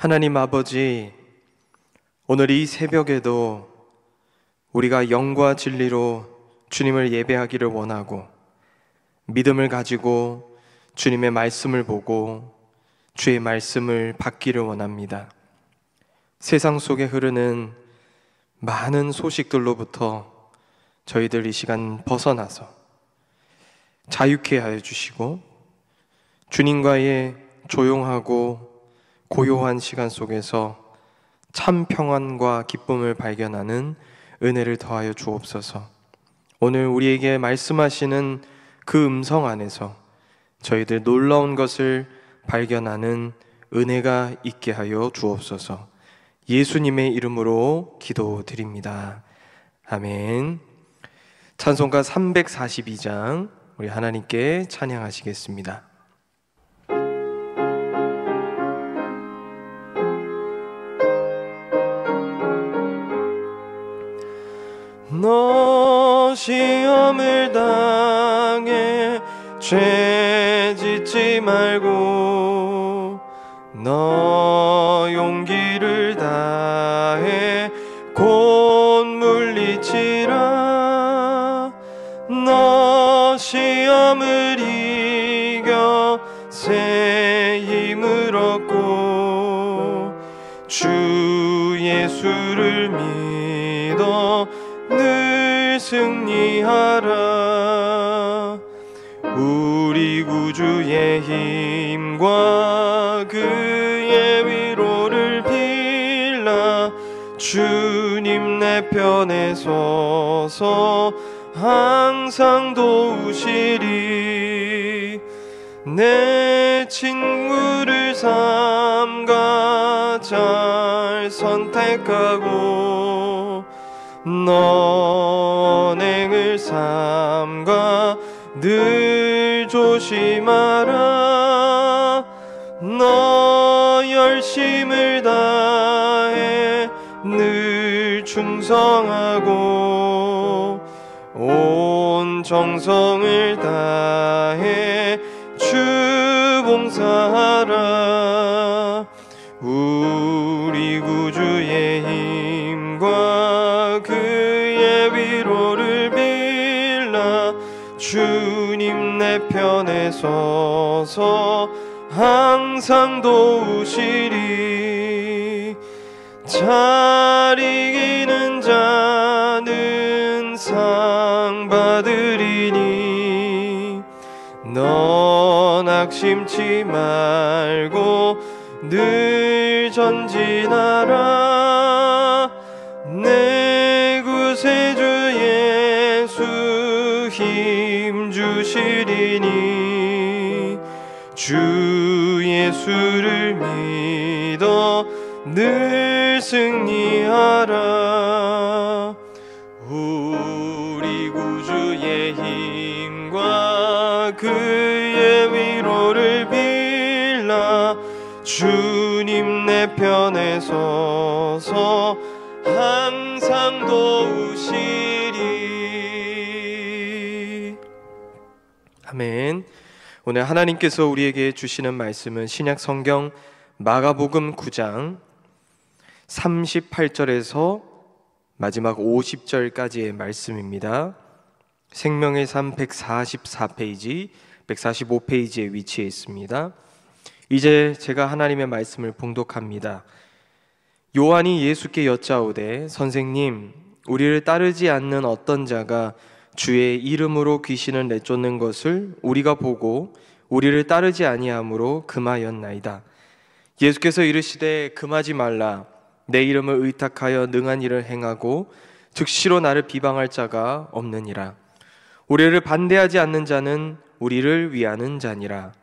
하나님 아버지, 오늘 이 새벽에도 우리가 영과 진리로 주님을 예배하기를 원하고 믿음을 가지고 주님의 말씀을 보고 주의 말씀을 받기를 원합니다. 세상 속에 흐르는 많은 소식들로부터 저희들 이 시간 벗어나서 자유케 하여 주시고 주님과의 조용하고 고요한 시간 속에서 참 평안과 기쁨을 발견하는 은혜를 더하여 주옵소서. 오늘 우리에게 말씀하시는 그 음성 안에서 저희들 놀라운 것을 발견하는 은혜가 있게 하여 주옵소서. 예수님의 이름으로 기도드립니다. 아멘. 찬송가 342장 우리 하나님께 찬양하시겠습니다. 너 시험을 당해 죄 짓지 말고 너 용기를 다해 곧 물리치라. 너 시험을 이겨 새 힘을 얻고 주 예수를 믿어 늘 승리하라. 우리 구주의 힘과 그의 위로를 빌라. 주님 내 편에 서서 항상 도우시리. 내 친구를 삼가 잘 선택하고 너 언행을 삼가 늘 조심하라. 너 열심을 다해 늘 충성하고 온 정성을 다해 주 봉사하라. 우리 구주의 힘과 그의 위로를 빌라. 주님 내 편에 서서 항상 도우시리. 잘 이기는 자는 상 받으리니 넌 낙심치 말고 늘 전진하라. 내 구세주 예수 힘 주시리니 주 예수를 믿어 늘 승리하라. 우리 구주의 힘과 그의 위로를 빌라. 주님 내 편에 서서 항상 도우시리. 아멘. 오늘 하나님께서 우리에게 주시는 말씀은 신약 성경 마가복음 9장 38절에서 마지막 50절까지의 말씀입니다. 생명의 삶 144페이지, 145페이지에 위치해 있습니다. 이제 제가 하나님의 말씀을 봉독합니다. 요한이 예수께 여짜오되 선생님, 우리를 따르지 않는 어떤 자가 주의 이름으로 귀신을 내쫓는 것을 우리가 보고 우리를 따르지 아니하므로 금하였나이다. 예수께서 이르시되 금하지 말라. 내 이름을 의탁하여 능한 일을 행하고 즉시로 나를 비방할 자가 없느니라. 우리를 반대하지 않는 자는 우리를 위하는 자니라.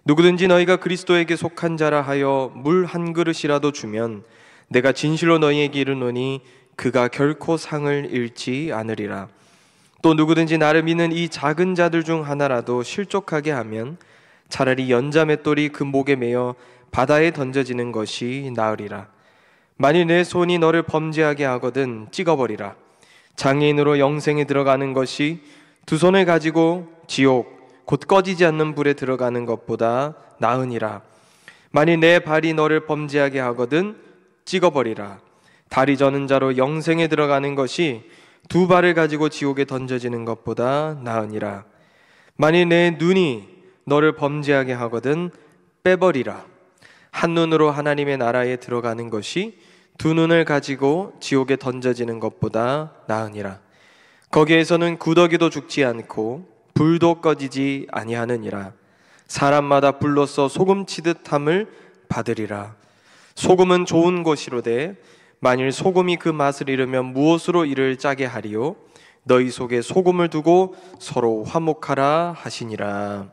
누구든지 너희가 그리스도에게 속한 자라 하여 물 한 그릇이라도 주면 내가 진실로 너희에게 이르노니 그가 결코 상을 잃지 않으리라. 또 누구든지 나를 믿는 이 작은 자들 중 하나라도 실족하게 하면 차라리 연자 맷돌이 그 목에 매어 바다에 던져지는 것이 나으리라. 만일 내 손이 너를 범죄하게 하거든 찍어버리라. 장애인으로 영생에 들어가는 것이 두 손을 가지고 지옥 곧 꺼지지 않는 불에 들어가는 것보다 나으니라. 만일 내 발이 너를 범죄하게 하거든 찍어버리라. 다리 저는 자로 영생에 들어가는 것이 두 발을 가지고 지옥에 던져지는 것보다 나으니라. 만일 내 눈이 너를 범죄하게 하거든 빼버리라. 한 눈으로 하나님의 나라에 들어가는 것이 두 눈을 가지고 지옥에 던져지는 것보다 나으니라. 거기에서는 구더기도 죽지 않고 불도 꺼지지 아니하느니라. 사람마다 불로써 소금치듯 함을 받으리라. 소금은 좋은 것이로되 만일 소금이 그 맛을 잃으면 무엇으로 이를 짜게 하리요? 너희 속에 소금을 두고 서로 화목하라 하시니라.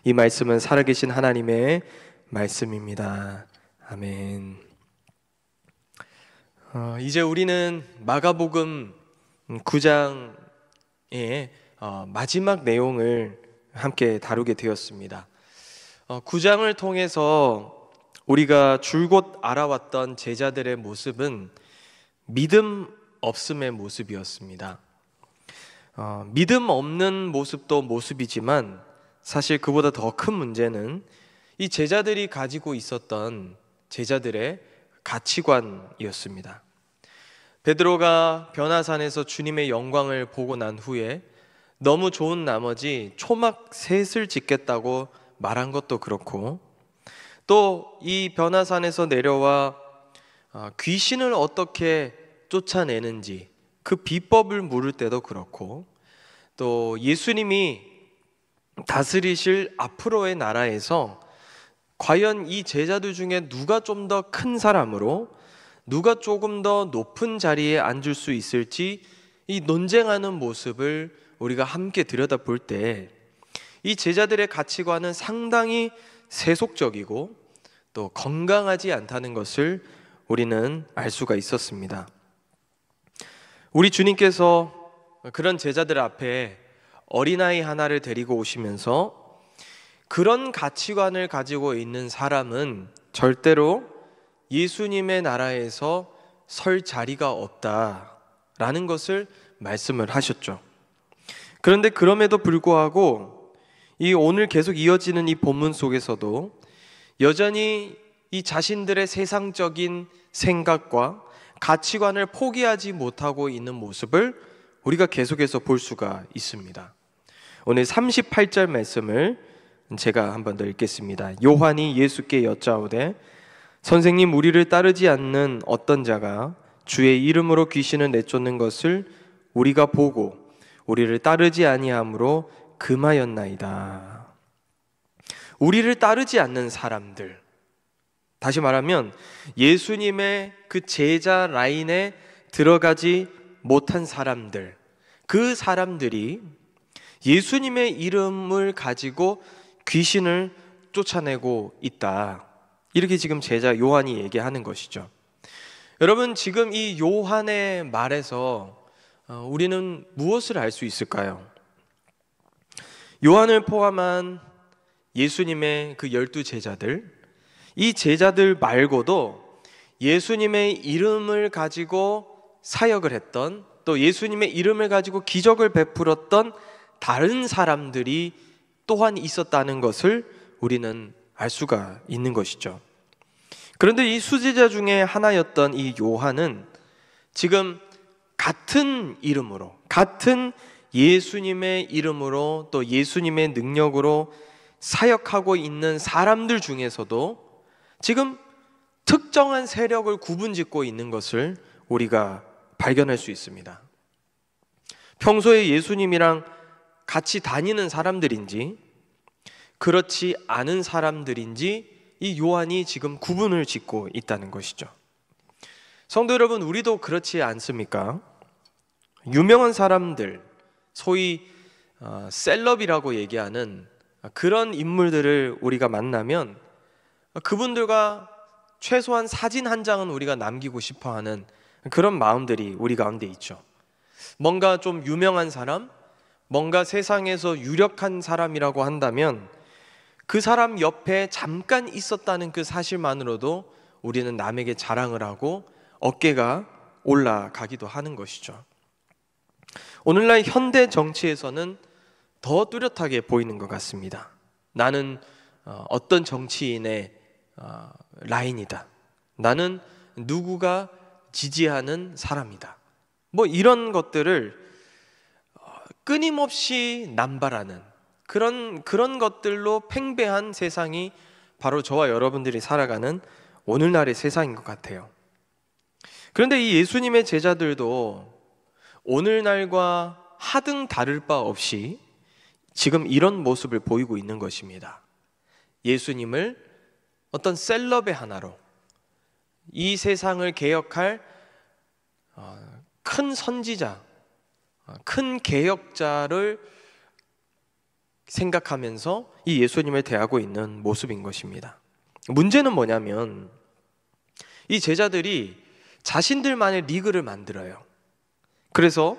이 말씀은 살아계신 하나님의 말씀입니다. 아멘. 이제 우리는 마가복음 9장의 마지막 내용을 함께 다루게 되었습니다. 9장을 통해서 우리가 줄곧 알아왔던 제자들의 모습은 믿음 없음의 모습이었습니다. 믿음 없는 모습도 모습이지만 사실 그보다 더 큰 문제는 이 제자들이 가지고 있었던 제자들의 가치관이었습니다. 베드로가 변화산에서 주님의 영광을 보고 난 후에 너무 좋은 나머지 초막 셋을 짓겠다고 말한 것도 그렇고, 또 이 변화산에서 내려와 귀신을 어떻게 쫓아내는지 그 비법을 물을 때도 그렇고, 또 예수님이 다스리실 앞으로의 나라에서 과연 이 제자들 중에 누가 좀 더 큰 사람으로, 누가 조금 더 높은 자리에 앉을 수 있을지 이 논쟁하는 모습을 우리가 함께 들여다볼 때 이 제자들의 가치관은 상당히 세속적이고 또 건강하지 않다는 것을 우리는 알 수가 있었습니다. 우리 주님께서 그런 제자들 앞에 어린아이 하나를 데리고 오시면서 그런 가치관을 가지고 있는 사람은 절대로 예수님의 나라에서 설 자리가 없다라는 것을 말씀을 하셨죠. 그런데 그럼에도 불구하고 이 오늘 계속 이어지는 이 본문 속에서도 여전히 이 자신들의 세상적인 생각과 가치관을 포기하지 못하고 있는 모습을 우리가 계속해서 볼 수가 있습니다. 오늘 38절 말씀을 제가 한번 더 읽겠습니다. 요한이 예수께 여짜오되 선생님, 우리를 따르지 않는 어떤 자가 주의 이름으로 귀신을 내쫓는 것을 우리가 보고 우리를 따르지 아니함으로 금하였나이다. 우리를 따르지 않는 사람들, 다시 말하면 예수님의 그 제자 라인에 들어가지 못한 사람들, 그 사람들이 예수님의 이름을 가지고 귀신을 쫓아내고 있다. 이렇게 지금 제자 요한이 얘기하는 것이죠. 여러분, 지금 이 요한의 말에서 우리는 무엇을 알 수 있을까요? 요한을 포함한 예수님의 그 12제자들, 이 제자들 말고도 예수님의 이름을 가지고 사역을 했던, 또 예수님의 이름을 가지고 기적을 베풀었던 다른 사람들이 또한 있었다는 것을 우리는 알 수가 있는 것이죠. 그런데 이 수제자 중에 하나였던 이 요한은 지금 같은 이름으로, 같은 예수님의 이름으로 또 예수님의 능력으로 사역하고 있는 사람들 중에서도 지금 특정한 세력을 구분짓고 있는 것을 우리가 발견할 수 있습니다. 평소에 예수님이랑 같이 다니는 사람들인지 그렇지 않은 사람들인지 이 요한이 지금 구분을 짓고 있다는 것이죠. 성도 여러분, 우리도 그렇지 않습니까? 유명한 사람들, 소위 셀럽이라고 얘기하는 그런 인물들을 우리가 만나면 그분들과 최소한 사진 한 장은 우리가 남기고 싶어하는 그런 마음들이 우리 가운데 있죠. 뭔가 좀 유명한 사람, 뭔가 세상에서 유력한 사람이라고 한다면 그 사람 옆에 잠깐 있었다는 그 사실만으로도 우리는 남에게 자랑을 하고 어깨가 올라가기도 하는 것이죠. 오늘날 현대 정치에서는 더 뚜렷하게 보이는 것 같습니다. 나는 어떤 정치인의 라인이다. 나는 누구가 지지하는 사람이다. 뭐 이런 것들을 끊임없이 남발하는 그런 것들로 팽배한 세상이 바로 저와 여러분들이 살아가는 오늘날의 세상인 것 같아요. 그런데 이 예수님의 제자들도 오늘날과 하등 다를 바 없이 지금 이런 모습을 보이고 있는 것입니다. 예수님을 어떤 셀럽의 하나로, 이 세상을 개혁할 큰 선지자, 큰 개혁자를 생각하면서 이 예수님을 대하고 있는 모습인 것입니다. 문제는 뭐냐면 이 제자들이 자신들만의 리그를 만들어요. 그래서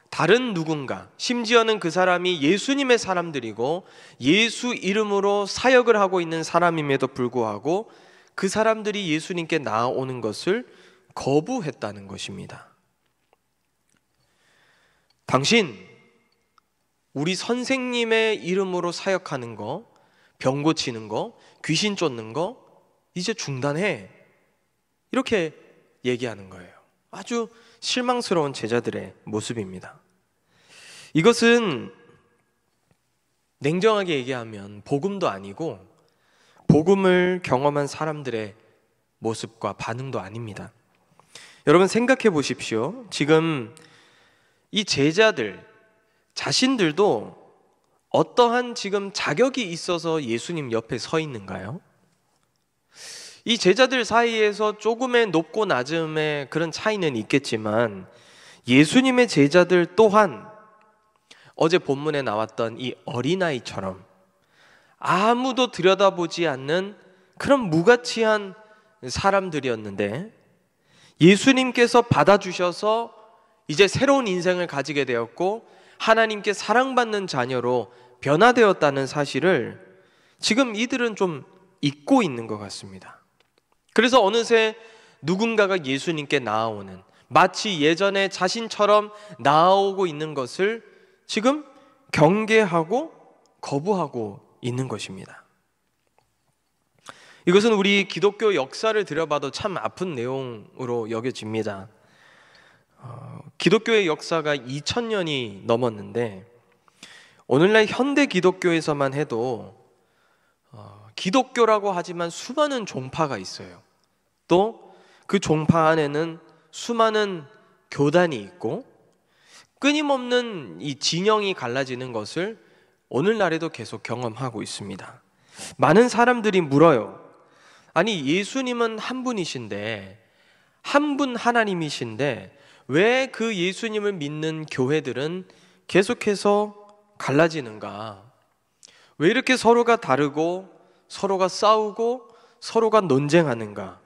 다른 누군가, 심지어는 그 사람이 예수님의 사람들이고 예수 이름으로 사역을 하고 있는 사람임에도 불구하고 그 사람들이 예수님께 나아오는 것을 거부했다는 것입니다. 당신, 우리 선생님의 이름으로 사역하는 거, 병 고치는 거, 귀신 쫓는 거 이제 중단해. 이렇게 얘기하는 거예요. 아주 실망스러운 제자들의 모습입니다. 이것은 냉정하게 얘기하면 복음도 아니고 복음을 경험한 사람들의 모습과 반응도 아닙니다. 여러분 생각해 보십시오. 지금 이 제자들 자신들도 어떠한 지금 자격이 있어서 예수님 옆에 서 있는가요? 이 제자들 사이에서 조금의 높고 낮음의 그런 차이는 있겠지만 예수님의 제자들 또한 어제 본문에 나왔던 이 어린아이처럼 아무도 들여다보지 않는 그런 무가치한 사람들이었는데 예수님께서 받아주셔서 이제 새로운 인생을 가지게 되었고 하나님께 사랑받는 자녀로 변화되었다는 사실을 지금 이들은 좀 잊고 있는 것 같습니다. 그래서 어느새 누군가가 예수님께 나아오는, 마치 예전에 자신처럼 나아오고 있는 것을 지금 경계하고 거부하고 있는 것입니다. 이것은 우리 기독교 역사를 들여봐도 참 아픈 내용으로 여겨집니다. 기독교의 역사가 2000년이 넘었는데 오늘날 현대 기독교에서만 해도 기독교라고 하지만 수많은 종파가 있어요. 또 그 종파 안에는 수많은 교단이 있고 끊임없는 이 진영이 갈라지는 것을 오늘날에도 계속 경험하고 있습니다. 많은 사람들이 물어요. 아니 예수님은 한 분이신데, 한 분 하나님이신데 왜 그 예수님을 믿는 교회들은 계속해서 갈라지는가? 왜 이렇게 서로가 다르고 서로가 싸우고 서로가 논쟁하는가?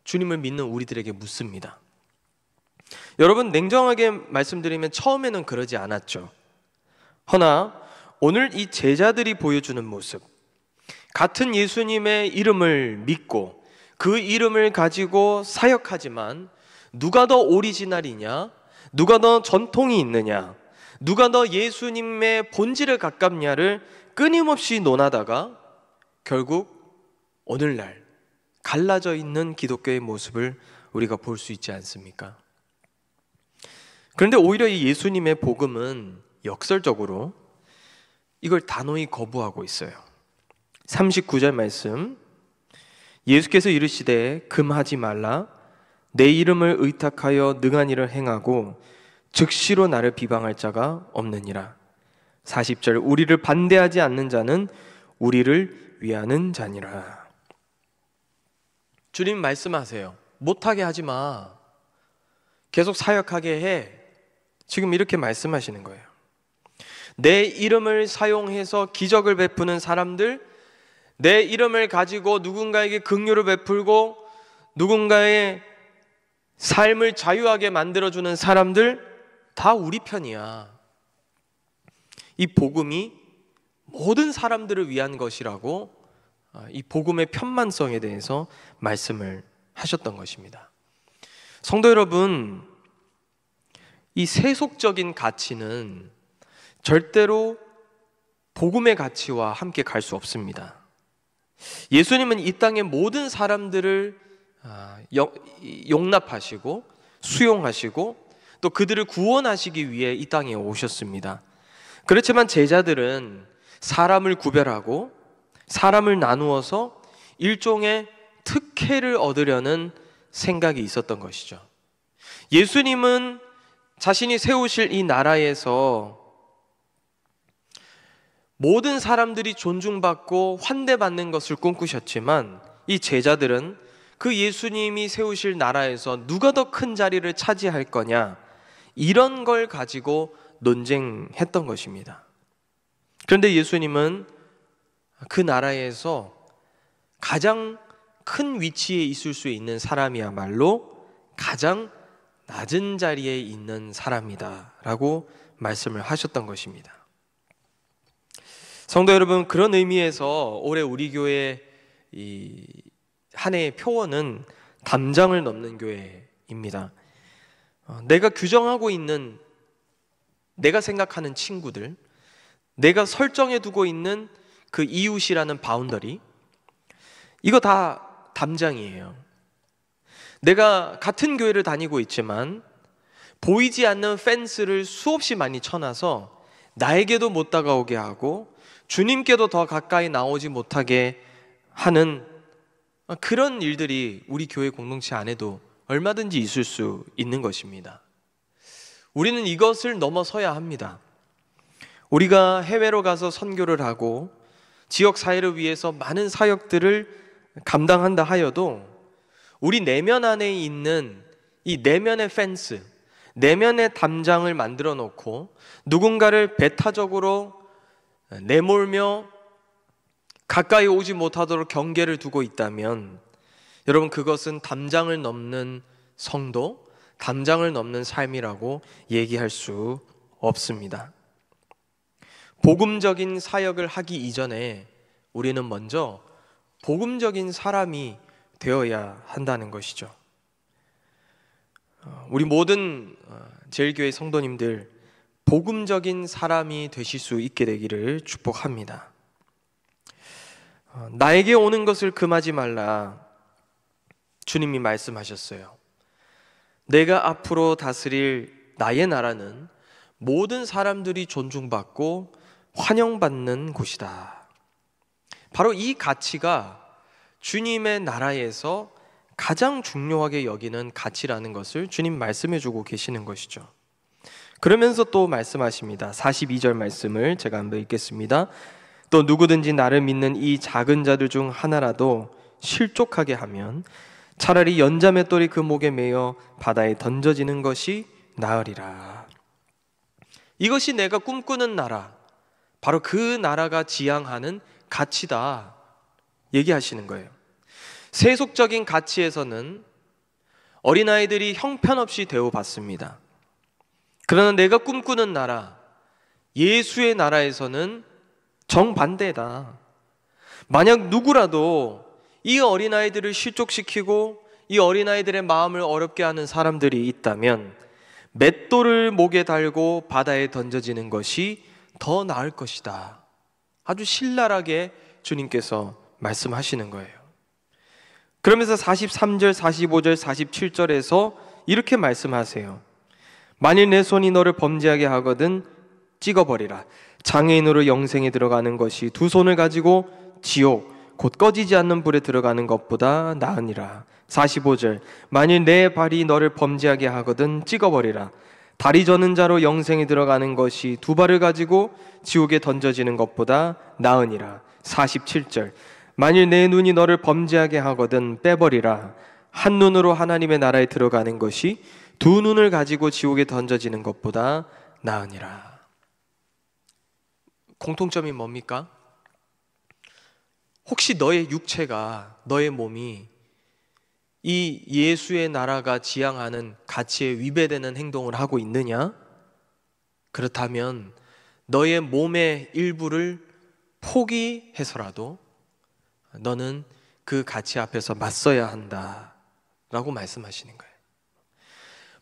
주님을 믿는 우리들에게 묻습니다. 여러분 냉정하게 말씀드리면 처음에는 그러지 않았죠. 허나 오늘 이 제자들이 보여주는 모습, 같은 예수님의 이름을 믿고 그 이름을 가지고 사역하지만 누가 더 오리지널이냐, 누가 더 전통이 있느냐, 누가 더 예수님의 본질에 가깝냐를 끊임없이 논하다가 결국 오늘날 갈라져 있는 기독교의 모습을 우리가 볼 수 있지 않습니까? 그런데 오히려 이 예수님의 복음은 역설적으로 이걸 단호히 거부하고 있어요. 39절 말씀, 예수께서 이르시되 금하지 말라, 내 이름을 의탁하여 능한 일을 행하고 즉시로 나를 비방할 자가 없느니라. 40절, 우리를 반대하지 않는 자는 우리를 위하는 자니라. 주님 말씀하세요. 못하게 하지 마. 계속 사역하게 해. 지금 이렇게 말씀하시는 거예요. 내 이름을 사용해서 기적을 베푸는 사람들, 내 이름을 가지고 누군가에게 긍휼을 베풀고 누군가의 삶을 자유하게 만들어주는 사람들 다 우리 편이야. 이 복음이 모든 사람들을 위한 것이라고 이 복음의 편만성에 대해서 말씀을 하셨던 것입니다. 성도 여러분, 이 세속적인 가치는 절대로 복음의 가치와 함께 갈 수 없습니다. 예수님은 이 땅의 모든 사람들을 용납하시고 수용하시고 또 그들을 구원하시기 위해 이 땅에 오셨습니다. 그렇지만 제자들은 사람을 구별하고 사람을 나누어서 일종의 특혜를 얻으려는 생각이 있었던 것이죠. 예수님은 자신이 세우실 이 나라에서 모든 사람들이 존중받고 환대받는 것을 꿈꾸셨지만 이 제자들은 그 예수님이 세우실 나라에서 누가 더 큰 자리를 차지할 거냐, 이런 걸 가지고 논쟁했던 것입니다. 그런데 예수님은 그 나라에서 가장 큰 위치에 있을 수 있는 사람이야말로 가장 낮은 자리에 있는 사람이다 라고 말씀을 하셨던 것입니다. 성도 여러분, 그런 의미에서 올해 우리 교회 한 해의 표어는 담장을 넘는 교회입니다. 내가 규정하고 있는, 내가 생각하는 친구들, 내가 설정해 두고 있는 그 이웃이라는 바운더리, 이거 다 담장이에요. 내가 같은 교회를 다니고 있지만 보이지 않는 펜스를 수없이 많이 쳐놔서 나에게도 못 다가오게 하고 주님께도 더 가까이 나오지 못하게 하는 그런 일들이 우리 교회 공동체 안에도 얼마든지 있을 수 있는 것입니다. 우리는 이것을 넘어서야 합니다. 우리가 해외로 가서 선교를 하고 지역 사회를 위해서 많은 사역들을 감당한다 하여도 우리 내면 안에 있는 이 내면의 펜스, 내면의 담장을 만들어 놓고 누군가를 배타적으로 내몰며 가까이 오지 못하도록 경계를 두고 있다면 여러분, 그것은 담장을 넘는 성도, 담장을 넘는 삶이라고 얘기할 수 없습니다. 복음적인 사역을 하기 이전에 우리는 먼저 복음적인 사람이 되어야 한다는 것이죠. 우리 모든 제일교회 성도님들 복음적인 사람이 되실 수 있게 되기를 축복합니다. 나에게 오는 것을 금하지 말라, 주님이 말씀하셨어요. 내가 앞으로 다스릴 나의 나라는 모든 사람들이 존중받고 환영받는 곳이다. 바로 이 가치가 주님의 나라에서 가장 중요하게 여기는 가치라는 것을 주님 말씀해 주고 계시는 것이죠. 그러면서 또 말씀하십니다. 42절 말씀을 제가 한번 읽겠습니다. 또 누구든지 나를 믿는 이 작은 자들 중 하나라도 실족하게 하면 차라리 연자맷돌이 그 목에 매여 바다에 던져지는 것이 나으리라. 이것이 내가 꿈꾸는 나라, 바로 그 나라가 지향하는 가치다 얘기하시는 거예요. 세속적인 가치에서는 어린아이들이 형편없이 대우받습니다. 그러나 내가 꿈꾸는 나라, 예수의 나라에서는 정반대다. 만약 누구라도 이 어린아이들을 실족시키고 이 어린아이들의 마음을 어렵게 하는 사람들이 있다면 맷돌을 목에 달고 바다에 던져지는 것이 더 나을 것이다. 아주 신랄하게 주님께서 말씀하시는 거예요. 그러면서 43절, 45절, 47절에서 이렇게 말씀하세요. 만일 내 손이 너를 범죄하게 하거든 찍어버리라. 장애인으로 영생에 들어가는 것이 두 손을 가지고 지옥 곧 꺼지지 않는 불에 들어가는 것보다 나으니라. 45절, 만일 내 발이 너를 범죄하게 하거든 찍어버리라. 다리 저는 자로 영생에 들어가는 것이 두 발을 가지고 지옥에 던져지는 것보다 나으니라. 47절, 만일 내 눈이 너를 범죄하게 하거든 빼버리라. 한 눈으로 하나님의 나라에 들어가는 것이 두 눈을 가지고 지옥에 던져지는 것보다 나으니라. 공통점이 뭡니까? 혹시 너의 육체가, 너의 몸이 이 예수의 나라가 지향하는 가치에 위배되는 행동을 하고 있느냐? 그렇다면 너의 몸의 일부를 포기해서라도 너는 그 가치 앞에서 맞서야 한다 라고 말씀하시는 거예요.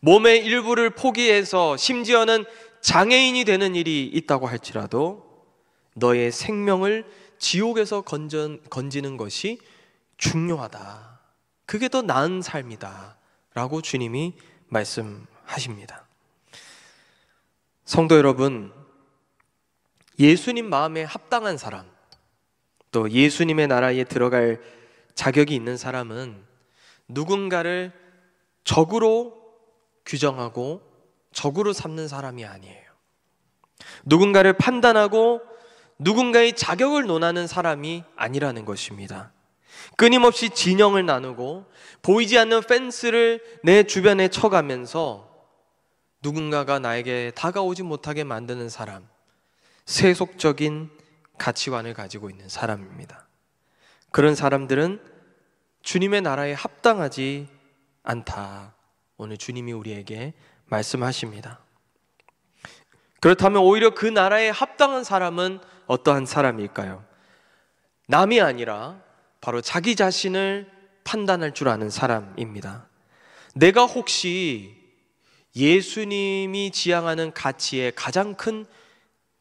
몸의 일부를 포기해서 심지어는 장애인이 되는 일이 있다고 할지라도 너의 생명을 지옥에서 건지는 것이 중요하다. 그게 더 나은 삶이다 라고 주님이 말씀하십니다. 성도 여러분, 예수님 마음에 합당한 사람, 또 예수님의 나라에 들어갈 자격이 있는 사람은 누군가를 적으로 규정하고 적으로 삼는 사람이 아니에요. 누군가를 판단하고 누군가의 자격을 논하는 사람이 아니라는 것입니다. 끊임없이 진영을 나누고 보이지 않는 펜스를 내 주변에 쳐가면서 누군가가 나에게 다가오지 못하게 만드는 사람, 세속적인 가치관을 가지고 있는 사람입니다. 그런 사람들은 주님의 나라에 합당하지 않다. 오늘 주님이 우리에게 말씀하십니다. 그렇다면 오히려 그 나라에 합당한 사람은 어떠한 사람일까요? 남이 아니라 바로 자기 자신을 판단할 줄 아는 사람입니다. 내가 혹시 예수님이 지향하는 가치의 가장 큰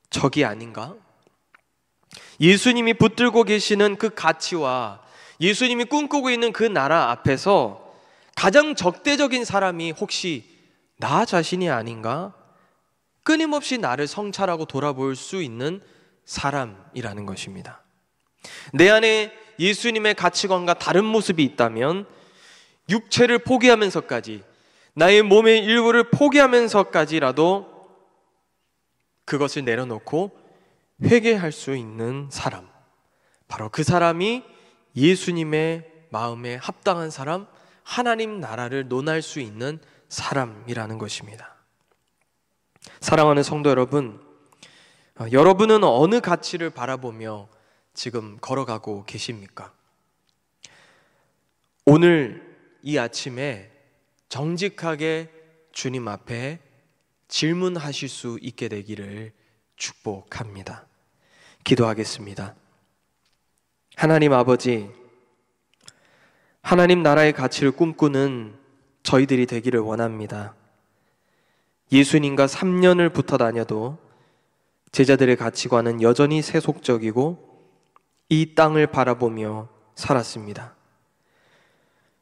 적이 아닌가? 예수님이 붙들고 계시는 그 가치와 예수님이 꿈꾸고 있는 그 나라 앞에서 가장 적대적인 사람이 혹시 나 자신이 아닌가? 끊임없이 나를 성찰하고 돌아볼 수 있는 사람이라는 것입니다. 내 안에 예수님의 가치관과 다른 모습이 있다면 육체를 포기하면서까지, 나의 몸의 일부를 포기하면서까지라도 그것을 내려놓고 회개할 수 있는 사람, 바로 그 사람이 예수님의 마음에 합당한 사람, 하나님 나라를 논할 수 있는 사람이라는 것입니다. 사랑하는 성도 여러분, 여러분은 어느 가치를 바라보며 지금 걸어가고 계십니까? 오늘 이 아침에 정직하게 주님 앞에 질문하실 수 있게 되기를 축복합니다. 기도하겠습니다. 하나님 아버지, 하나님 나라의 가치를 꿈꾸는 저희들이 되기를 원합니다. 예수님과 3년을 붙어 다녀도 제자들의 가치관은 여전히 세속적이고 이 땅을 바라보며 살았습니다.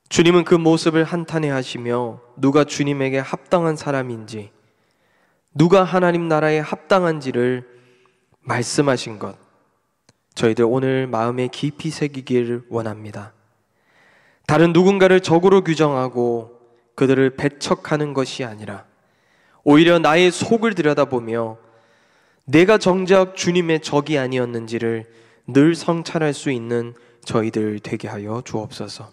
주님은 그 모습을 한탄해하시며 누가 주님에게 합당한 사람인지, 누가 하나님 나라에 합당한지를 말씀하신 것, 저희들 오늘 마음에 깊이 새기기를 원합니다. 다른 누군가를 적으로 규정하고 그들을 배척하는 것이 아니라 오히려 나의 속을 들여다보며 내가 정작 주님의 적이 아니었는지를 늘 성찰할 수 있는 저희들 되게 하여 주옵소서.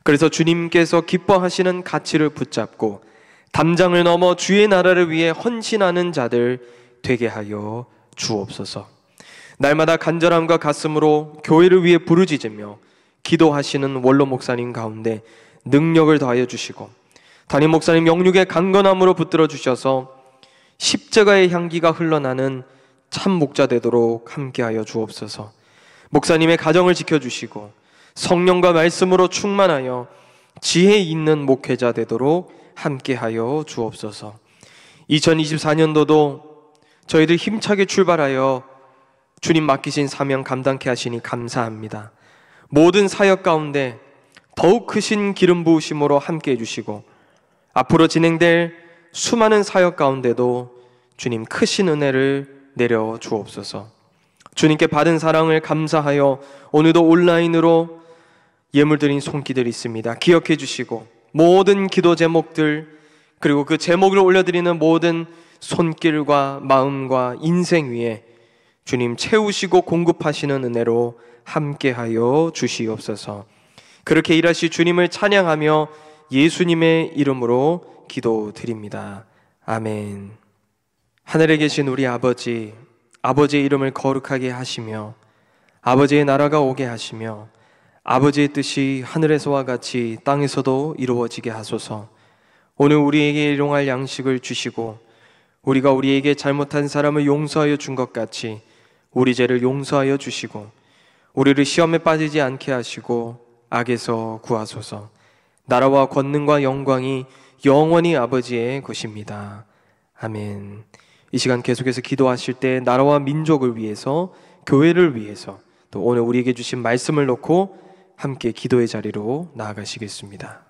그래서 주님께서 기뻐하시는 가치를 붙잡고 담장을 넘어 주의 나라를 위해 헌신하는 자들 되게 하여 주옵소서. 날마다 간절함과 가슴으로 교회를 위해 부르짖으며 기도하시는 원로 목사님 가운데 능력을 더하여 주시고, 담임 목사님 영육의 강건함으로 붙들어 주셔서 십자가의 향기가 흘러나는 참 목자 되도록 함께하여 주옵소서. 목사님의 가정을 지켜주시고 성령과 말씀으로 충만하여 지혜 있는 목회자 되도록 함께하여 주옵소서. 2024년도도 저희들 힘차게 출발하여 주님 맡기신 사명 감당케 하시니 감사합니다. 모든 사역 가운데 더욱 크신 기름 부으심으로 함께해 주시고 앞으로 진행될 수많은 사역 가운데도 주님 크신 은혜를 내려 주옵소서. 주님께 받은 사랑을 감사하여 오늘도 온라인으로 예물드린 손기들이 있습니다. 기억해 주시고 모든 기도 제목들, 그리고 그 제목을 올려드리는 모든 손길과 마음과 인생 위에 주님 채우시고 공급하시는 은혜로 함께하여 주시옵소서. 그렇게 일하시 주님을 찬양하며 예수님의 이름으로 기도드립니다. 아멘. 하늘에 계신 우리 아버지, 아버지의 이름을 거룩하게 하시며 아버지의 나라가 오게 하시며 아버지의 뜻이 하늘에서와 같이 땅에서도 이루어지게 하소서. 오늘 우리에게 일용할 양식을 주시고 우리가 우리에게 잘못한 사람을 용서하여 준 것 같이 우리 죄를 용서하여 주시고 우리를 시험에 빠지지 않게 하시고 악에서 구하소서. 나라와 권능과 영광이 영원히 아버지의 것입니다. 아멘. 이 시간 계속해서 기도하실 때 나라와 민족을 위해서, 교회를 위해서, 또 오늘 우리에게 주신 말씀을 놓고 함께 기도의 자리로 나아가시겠습니다.